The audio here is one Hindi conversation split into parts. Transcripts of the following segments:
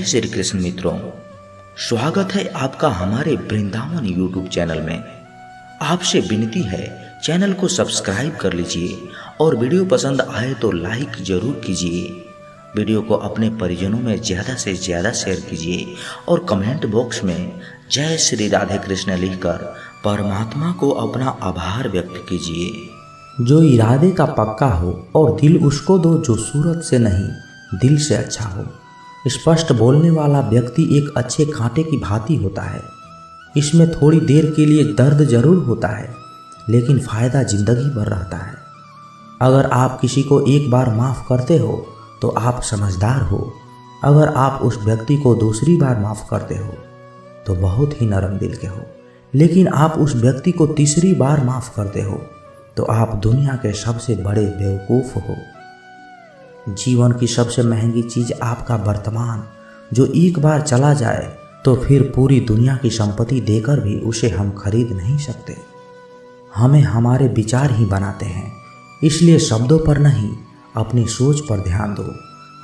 जय श्री कृष्ण मित्रों, स्वागत है आपका हमारे वृंदावन यूट्यूब चैनल में। आपसे विनती है, चैनल को सब्सक्राइब कर लीजिए और वीडियो पसंद आए तो लाइक जरूर कीजिए। वीडियो को अपने परिजनों में ज़्यादा से ज़्यादा शेयर कीजिए और कमेंट बॉक्स में जय श्री राधे कृष्ण लिखकर परमात्मा को अपना आभार व्यक्त कीजिए। जो इरादे का पक्का हो और दिल उसको दो जो सूरत से नहीं दिल से अच्छा हो। स्पष्ट बोलने वाला व्यक्ति एक अच्छे कांटे की भांति होता है। इसमें थोड़ी देर के लिए दर्द जरूर होता है, लेकिन फ़ायदा जिंदगी भर रहता है। अगर आप किसी को एक बार माफ़ करते हो तो आप समझदार हो। अगर आप उस व्यक्ति को दूसरी बार माफ़ करते हो तो बहुत ही नरम दिल के हो। लेकिन आप उस व्यक्ति को तीसरी बार माफ़ करते हो तो आप दुनिया के सबसे बड़े बेवकूफ़ हो। जीवन की सबसे महंगी चीज़ आपका वर्तमान, जो एक बार चला जाए तो फिर पूरी दुनिया की संपत्ति देकर भी उसे हम खरीद नहीं सकते। हमें हमारे विचार ही बनाते हैं, इसलिए शब्दों पर नहीं अपनी सोच पर ध्यान दो।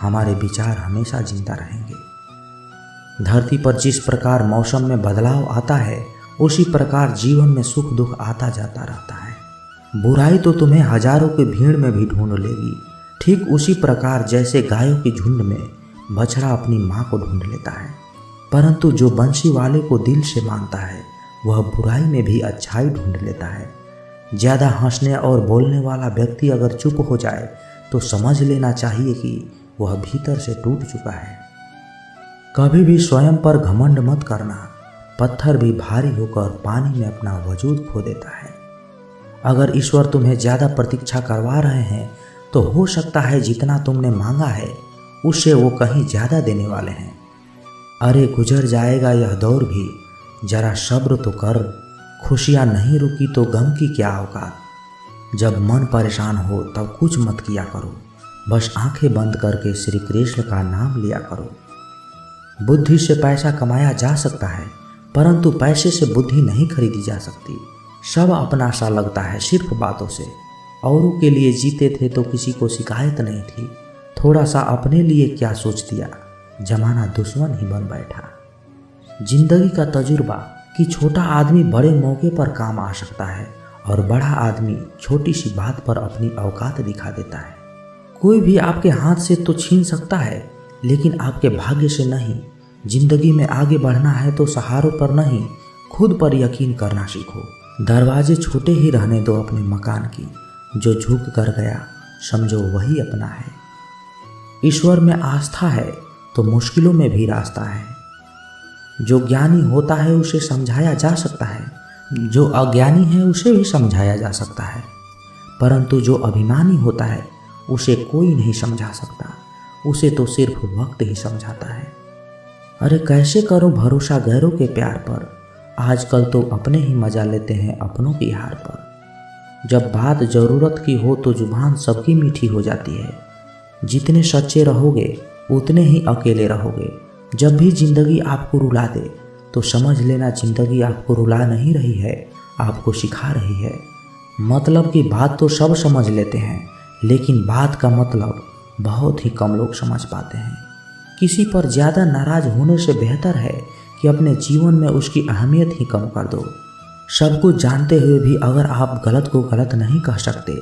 हमारे विचार हमेशा जिंदा रहेंगे। धरती पर जिस प्रकार मौसम में बदलाव आता है, उसी प्रकार जीवन में सुख दुख आता जाता रहता है। बुराई तो तुम्हें हजारों की भीड़ में भी ढूंढ लेगी, ठीक उसी प्रकार जैसे गायों की झुंड में बछड़ा अपनी माँ को ढूंढ लेता है। परंतु जो बंशी वाले को दिल से मानता है, वह बुराई में भी अच्छाई ढूंढ लेता है। ज़्यादा हंसने और बोलने वाला व्यक्ति अगर चुप हो जाए तो समझ लेना चाहिए कि वह भीतर से टूट चुका है। कभी भी स्वयं पर घमंड मत करना। पत्थर भी भारी होकर पानी में अपना वजूद खो देता है। अगर ईश्वर तुम्हें ज़्यादा प्रतीक्षा करवा रहे हैं तो हो सकता है जितना तुमने मांगा है उससे वो कहीं ज़्यादा देने वाले हैं। अरे गुजर जाएगा यह दौर भी, जरा सब्र तो कर। खुशियाँ नहीं रुकी तो गम की क्या औकात। जब मन परेशान हो तब कुछ मत किया करो, बस आंखें बंद करके श्री कृष्ण का नाम लिया करो। बुद्धि से पैसा कमाया जा सकता है, परंतु पैसे से बुद्धि नहीं खरीदी जा सकती। सब अपना सा लगता है सिर्फ बातों से। औरों के लिए जीते थे तो किसी को शिकायत नहीं थी। थोड़ा सा अपने लिए क्या सोच दिया, जमाना दुश्मन ही बन बैठा। जिंदगी का तजुर्बा कि छोटा आदमी बड़े मौके पर काम आ सकता है और बड़ा आदमी छोटी सी बात पर अपनी औकात दिखा देता है। कोई भी आपके हाथ से तो छीन सकता है, लेकिन आपके भाग्य से नहीं। जिंदगी में आगे बढ़ना है तो सहारों पर नहीं, खुद पर यकीन करना सीखो। दरवाजे छोटे ही रहने दो अपने मकान की। जो झुक कर गया समझो वही अपना है। ईश्वर में आस्था है तो मुश्किलों में भी रास्ता है। जो ज्ञानी होता है उसे समझाया जा सकता है, जो अज्ञानी है उसे भी समझाया जा सकता है, परंतु जो अभिमानी होता है उसे कोई नहीं समझा सकता। उसे तो सिर्फ वक्त ही समझाता है। अरे कैसे करो भरोसा गैरों के प्यार पर। आजकल तो अपने ही मजा लेते हैं अपनों की हार पर। जब बात ज़रूरत की हो तो जुबान सबकी मीठी हो जाती है। जितने सच्चे रहोगे उतने ही अकेले रहोगे। जब भी जिंदगी आपको रुला दे तो समझ लेना जिंदगी आपको रुला नहीं रही है, आपको सिखा रही है। मतलब की बात तो सब समझ लेते हैं, लेकिन बात का मतलब बहुत ही कम लोग समझ पाते हैं। किसी पर ज़्यादा नाराज़ होने से बेहतर है कि अपने जीवन में उसकी अहमियत ही कम कर दो। सब कुछ जानते हुए भी अगर आप गलत को गलत नहीं कह सकते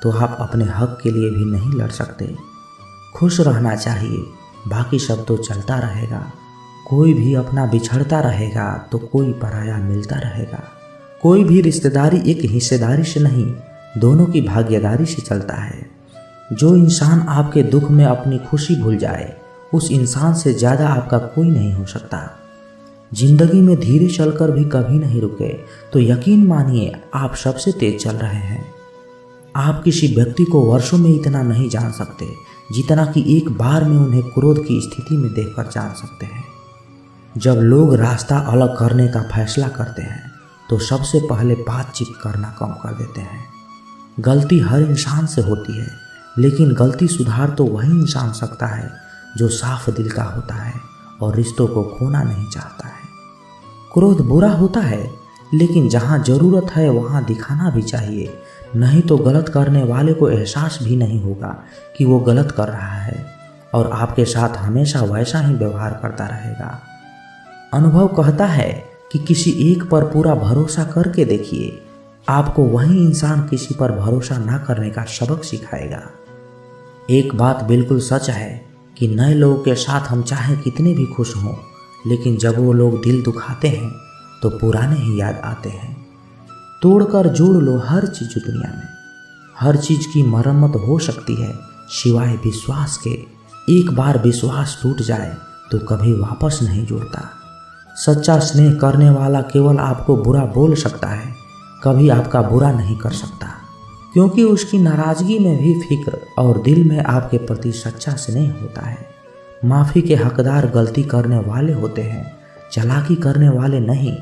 तो आप अपने हक के लिए भी नहीं लड़ सकते। खुश रहना चाहिए, बाकी सब तो चलता रहेगा। कोई भी अपना बिछड़ता रहेगा तो कोई पराया मिलता रहेगा। कोई भी रिश्तेदारी एक हिस्सेदारी से नहीं, दोनों की भागीदारी से चलता है। जो इंसान आपके दुख में अपनी खुशी भूल जाए, उस इंसान से ज़्यादा आपका कोई नहीं हो सकता। जिंदगी में धीरे चलकर भी कभी नहीं रुके तो यकीन मानिए आप सबसे तेज चल रहे हैं। आप किसी व्यक्ति को वर्षों में इतना नहीं जान सकते जितना कि एक बार में उन्हें क्रोध की स्थिति में देखकर जान सकते हैं। जब लोग रास्ता अलग करने का फैसला करते हैं तो सबसे पहले बातचीत करना कम कर देते हैं। गलती हर इंसान से होती है, लेकिन गलती सुधार तो वही इंसान सकता है जो साफ दिल का होता है और रिश्तों को खोना नहीं चाहता है। क्रोध बुरा होता है, लेकिन जहाँ ज़रूरत है वहाँ दिखाना भी चाहिए, नहीं तो गलत करने वाले को एहसास भी नहीं होगा कि वो गलत कर रहा है। और आपके साथ हमेशा वैसा ही व्यवहार करता रहेगा। अनुभव कहता है कि किसी एक पर पूरा भरोसा करके देखिए, आपको वही इंसान किसी पर भरोसा ना करने का सबक सिखाएगा। एक बात बिल्कुल सच है कि नए लोगों के साथ हम चाहे कितने भी खुश हों, लेकिन जब वो लोग दिल दुखाते हैं तो पुराने ही याद आते हैं। तोड़कर जोड़ लो हर चीज़ दुनिया में, हर चीज़ की मरम्मत हो सकती है सिवाय विश्वास के। एक बार विश्वास टूट जाए तो कभी वापस नहीं जुड़ता। सच्चा स्नेह करने वाला केवल आपको बुरा बोल सकता है, कभी आपका बुरा नहीं कर सकता, क्योंकि उसकी नाराज़गी में भी फिक्र और दिल में आपके प्रति सच्चा स्नेह होता है। माफ़ी के हकदार गलती करने वाले होते हैं, चालाकी करने वाले नहीं।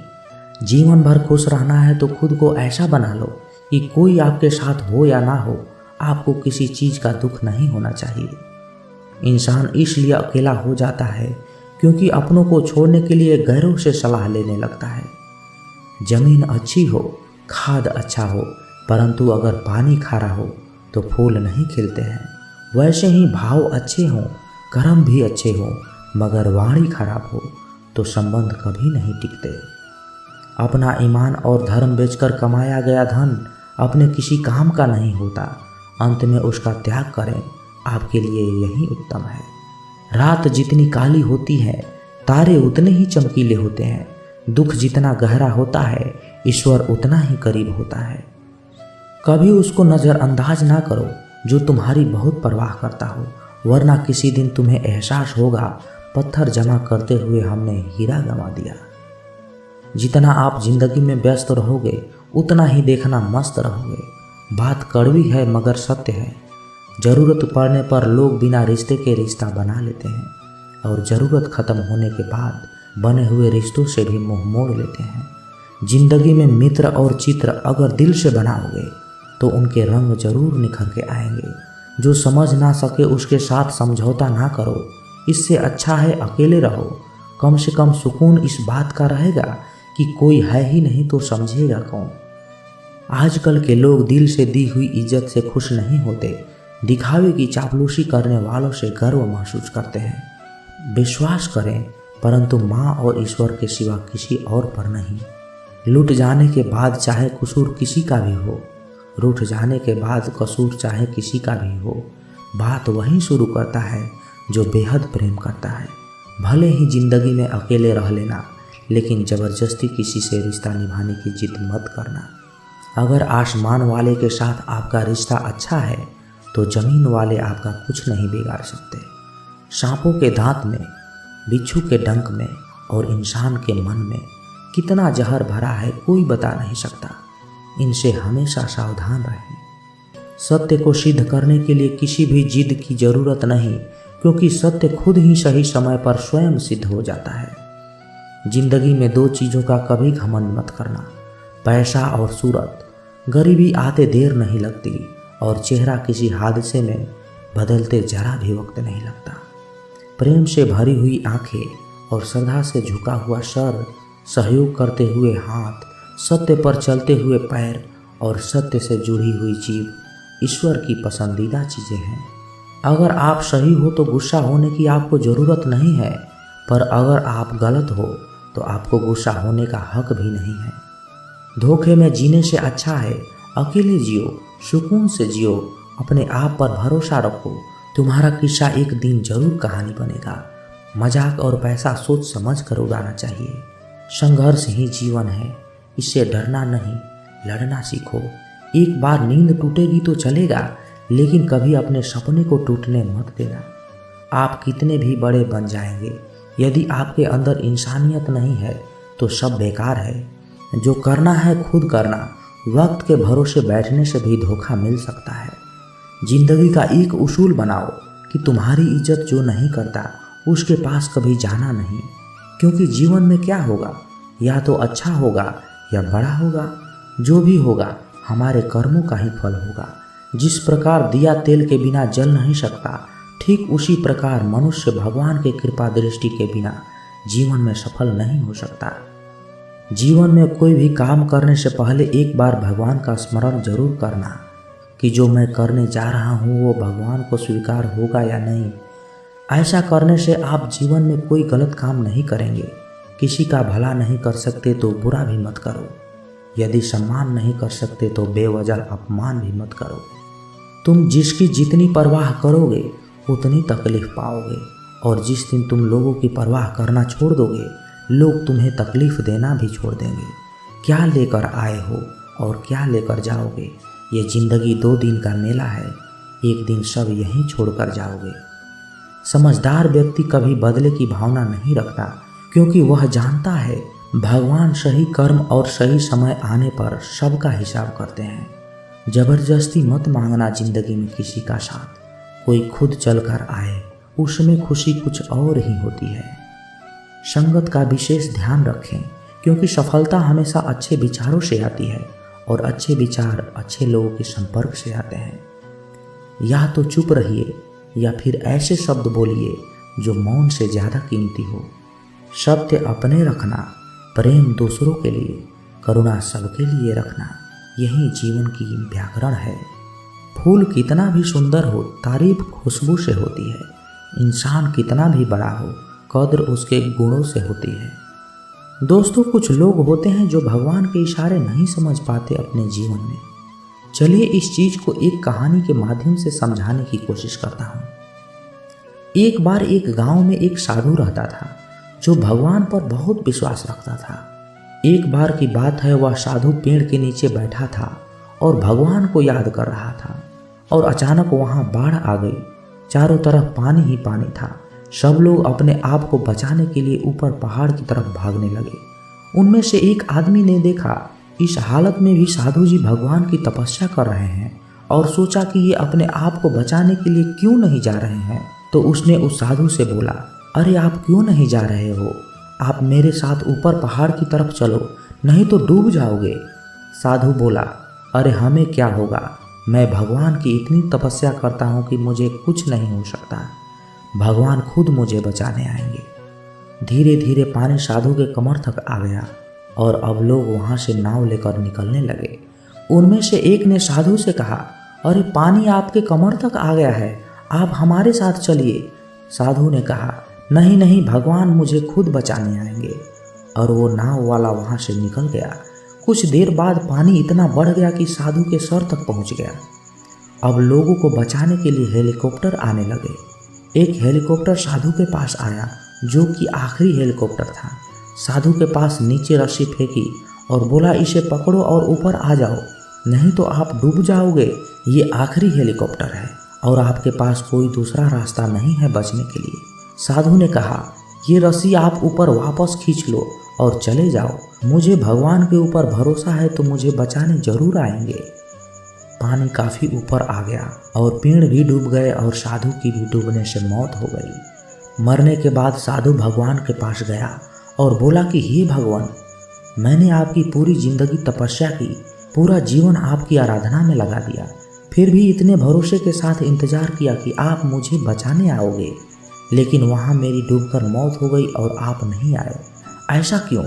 जीवन भर खुश रहना है तो खुद को ऐसा बना लो कि कोई आपके साथ हो या ना हो, आपको किसी चीज़ का दुख नहीं होना चाहिए। इंसान इसलिए अकेला हो जाता है क्योंकि अपनों को छोड़ने के लिए गैरों से सलाह लेने लगता है। जमीन अच्छी हो, खाद अच्छा हो, परंतु अगर पानी खारा हो तो फूल नहीं खिलते हैं। वैसे ही भाव अच्छे हों, कर्म भी अच्छे हों, मगर वाणी खराब हो तो संबंध कभी नहीं टिकते। अपना ईमान और धर्म बेचकर कमाया गया धन अपने किसी काम का नहीं होता। अंत में उसका त्याग करें, आपके लिए यही उत्तम है। रात जितनी काली होती है, तारे उतने ही चमकीले होते हैं। दुख जितना गहरा होता है, ईश्वर उतना ही करीब होता है। कभी उसको नज़रअंदाज ना करो जो तुम्हारी बहुत परवाह करता हो, वरना किसी दिन तुम्हें एहसास होगा पत्थर जमा करते हुए हमने हीरा गंवा दिया। जितना आप जिंदगी में व्यस्त रहोगे उतना ही देखना मस्त रहोगे। बात कड़वी है मगर सत्य है। ज़रूरत पड़ने पर लोग बिना रिश्ते के रिश्ता बना लेते हैं और ज़रूरत ख़त्म होने के बाद बने हुए रिश्तों से भी मुंह मोड़ लेते हैं। जिंदगी में मित्र और चित्र अगर दिल से बनाओगे तो उनके रंग जरूर निखर के आएंगे। जो समझ ना सके उसके साथ समझौता ना करो, इससे अच्छा है अकेले रहो। कम से कम सुकून इस बात का रहेगा कि कोई है ही नहीं तो समझेगा कौन। आजकल के लोग दिल से दी हुई इज्जत से खुश नहीं होते, दिखावे की चापलूसी करने वालों से गर्व महसूस करते हैं। विश्वास करें, परंतु माँ और ईश्वर के सिवा किसी और पर नहीं। लूट जाने के बाद चाहे कसूर किसी का भी हो, रूठ जाने के बाद कसूर चाहे किसी का भी हो, बात वहीं शुरू करता है जो बेहद प्रेम करता है। भले ही जिंदगी में अकेले रह लेना, लेकिन ज़बरदस्ती किसी से रिश्ता निभाने की जिद मत करना। अगर आसमान वाले के साथ आपका रिश्ता अच्छा है तो ज़मीन वाले आपका कुछ नहीं बिगाड़ सकते। सांपों के दांत में, बिच्छू के डंक में और इंसान के मन में कितना जहर भरा है कोई बता नहीं सकता। इनसे हमेशा सावधान रहें। सत्य को सिद्ध करने के लिए किसी भी जिद की ज़रूरत नहीं, क्योंकि सत्य खुद ही सही समय पर स्वयं सिद्ध हो जाता है। जिंदगी में दो चीज़ों का कभी घमंड मत करना, पैसा और सूरत। गरीबी आते देर नहीं लगती और चेहरा किसी हादसे में बदलते जरा भी वक्त नहीं लगता। प्रेम से भरी हुई आंखें और श्रद्धा से झुका हुआ सर, सहयोग करते हुए हाथ, सत्य पर चलते हुए पैर और सत्य से जुड़ी हुई जीभ ईश्वर की पसंदीदा चीज़ें हैं। अगर आप सही हो तो गुस्सा होने की आपको ज़रूरत नहीं है, पर अगर आप गलत हो तो आपको गुस्सा होने का हक भी नहीं है। धोखे में जीने से अच्छा है अकेले जियो, सुकून से जियो, अपने आप पर भरोसा रखो। तुम्हारा किस्सा एक दिन जरूर कहानी बनेगा। मजाक और पैसा सोच समझ कर उड़ाना चाहिए। संघर्ष ही जीवन है, इससे डरना नहीं, लड़ना सीखो। एक बार नींद टूटेगी तो चलेगा, लेकिन कभी अपने सपने को टूटने मत देना। आप कितने भी बड़े बन जाएंगे, यदि आपके अंदर इंसानियत नहीं है तो सब बेकार है। जो करना है खुद करना, वक्त के भरोसे बैठने से भी धोखा मिल सकता है। जिंदगी का एक उसूल बनाओ कि तुम्हारी इज्जत जो नहीं करता उसके पास कभी जाना नहीं, क्योंकि जीवन में क्या होगा, या तो अच्छा होगा या बड़ा होगा। जो भी होगा हमारे कर्मों का ही फल होगा। जिस प्रकार दिया तेल के बिना जल नहीं सकता, ठीक उसी प्रकार मनुष्य भगवान के कृपा दृष्टि के बिना जीवन में सफल नहीं हो सकता। जीवन में कोई भी काम करने से पहले एक बार भगवान का स्मरण जरूर करना कि जो मैं करने जा रहा हूँ वो भगवान को स्वीकार होगा या नहीं। ऐसा करने से आप जीवन में कोई गलत काम नहीं करेंगे। किसी का भला नहीं कर सकते तो बुरा भी मत करो। यदि सम्मान नहीं कर सकते तो बेवजह अपमान भी मत करो। तुम जिसकी जितनी परवाह करोगे उतनी तकलीफ पाओगे, और जिस दिन तुम लोगों की परवाह करना छोड़ दोगे लोग तुम्हें तकलीफ देना भी छोड़ देंगे। क्या लेकर आए हो और क्या लेकर जाओगे? ये जिंदगी 2 दिन का मेला है, एक दिन सब यहीं छोड़कर जाओगे। समझदार व्यक्ति कभी बदले की भावना नहीं रखता, क्योंकि वह जानता है भगवान सही कर्म और सही समय आने पर सबका हिसाब करते हैं। जबरदस्ती मत मांगना जिंदगी में किसी का साथ। कोई खुद चलकर आए उसमें खुशी कुछ और ही होती है। संगत का विशेष ध्यान रखें, क्योंकि सफलता हमेशा अच्छे विचारों से आती है और अच्छे विचार अच्छे लोगों के संपर्क से आते हैं। या तो चुप रहिए या फिर ऐसे शब्द बोलिए जो मौन से ज़्यादा कीमती हो। सत्य अपने रखना, प्रेम दूसरों के लिए, करुणा सबके लिए रखना, यही जीवन की व्याकरण है। फूल कितना भी सुंदर हो तारीफ खुशबू से होती है। इंसान कितना भी बड़ा हो कद्र उसके गुणों से होती है। दोस्तों, कुछ लोग होते हैं जो भगवान के इशारे नहीं समझ पाते अपने जीवन में। चलिए इस चीज को एक कहानी के माध्यम से समझाने की कोशिश करता हूँ। एक बार एक गांव में एक साधु रहता था जो भगवान पर बहुत विश्वास रखता था। एक बार की बात है, वह साधु पेड़ के नीचे बैठा था और भगवान को याद कर रहा था, और अचानक वहां बाढ़ आ गई। चारों तरफ पानी ही पानी था। सब लोग अपने आप को बचाने के लिए ऊपर पहाड़ की तरफ भागने लगे। उनमें से एक आदमी ने देखा इस हालत में भी साधु जी भगवान की तपस्या कर रहे हैं, और सोचा कि ये अपने आप को बचाने के लिए क्यों नहीं जा रहे हैं। तो उसने उस साधु से बोला, अरे आप क्यों नहीं जा रहे हो? आप मेरे साथ ऊपर पहाड़ की तरफ चलो, नहीं तो डूब जाओगे। साधु बोला, अरे हमें क्या होगा, मैं भगवान की इतनी तपस्या करता हूँ कि मुझे कुछ नहीं हो सकता। भगवान खुद मुझे बचाने आएंगे। धीरे धीरे पानी साधु के कमर तक आ गया और अब लोग वहाँ से नाव लेकर निकलने लगे। उनमें से एक ने साधु से कहा, अरे पानी आपके कमर तक आ गया है, आप हमारे साथ चलिए। साधु ने कहा, नहीं नहीं, भगवान मुझे खुद बचाने आएंगे। और वो नाव वाला वहाँ से निकल गया। कुछ देर बाद पानी इतना बढ़ गया कि साधु के सर तक पहुँच गया। अब लोगों को बचाने के लिए हेलीकॉप्टर आने लगे। एक हेलीकॉप्टर साधु के पास आया, जो कि आखिरी हेलीकॉप्टर था। साधु के पास नीचे रस्सी फेंकी और बोला, इसे पकड़ो और ऊपर आ जाओ, नहीं तो आप डूब जाओगे। ये आखिरी हेलीकॉप्टर है और आपके पास कोई दूसरा रास्ता नहीं है बचने के लिए। साधु ने कहा, ये रस्सी आप ऊपर वापस खींच लो और चले जाओ। मुझे भगवान के ऊपर भरोसा है तो मुझे बचाने जरूर आएंगे। पानी काफ़ी ऊपर आ गया और पेड़ भी डूब गए और साधु की भी डूबने से मौत हो गई। मरने के बाद साधु भगवान के पास गया और बोला कि हे भगवान, मैंने आपकी पूरी जिंदगी तपस्या की, पूरा जीवन आपकी आराधना में लगा दिया, फिर भी इतने भरोसे के साथ इंतजार किया कि आप मुझे बचाने आओगे, लेकिन वहाँ मेरी डूबकर मौत हो गई और आप नहीं आए। ऐसा क्यों?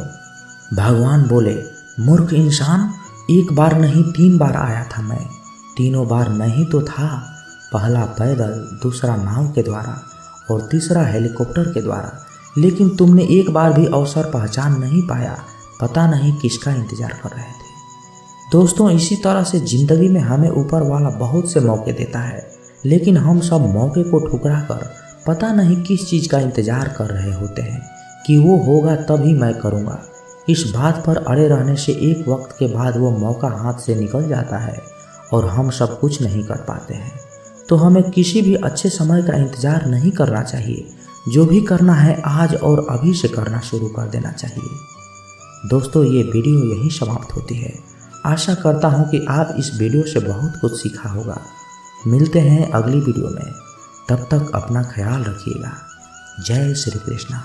भगवान बोले, मूर्ख इंसान, एक बार नहीं 3 बार आया था मैं। तीनों बार मैं ही तो था, पहला पैदल, दूसरा नाव के द्वारा और तीसरा हेलीकॉप्टर के द्वारा, लेकिन तुमने एक बार भी अवसर पहचान नहीं पाया। पता नहीं किसका इंतजार कर रहे थे। दोस्तों, इसी तरह से ज़िंदगी में हमें ऊपर वाला बहुत से मौके देता है, लेकिन हम सब मौके को ठुकरा कर पता नहीं किस चीज़ का इंतजार कर रहे होते हैं कि वो होगा तभी मैं करूँगा। इस बात पर अड़े रहने से एक वक्त के बाद वो मौका हाथ से निकल जाता है और हम सब कुछ नहीं कर पाते हैं। तो हमें किसी भी अच्छे समय का इंतजार नहीं करना चाहिए। जो भी करना है आज और अभी से करना शुरू कर देना चाहिए। दोस्तों, ये वीडियो यहीं समाप्त होती है। आशा करता हूँ कि आप इस वीडियो से बहुत कुछ सीखा होगा। मिलते हैं अगली वीडियो में, तब तक अपना ख्याल रखिएगा। जय श्री कृष्णा।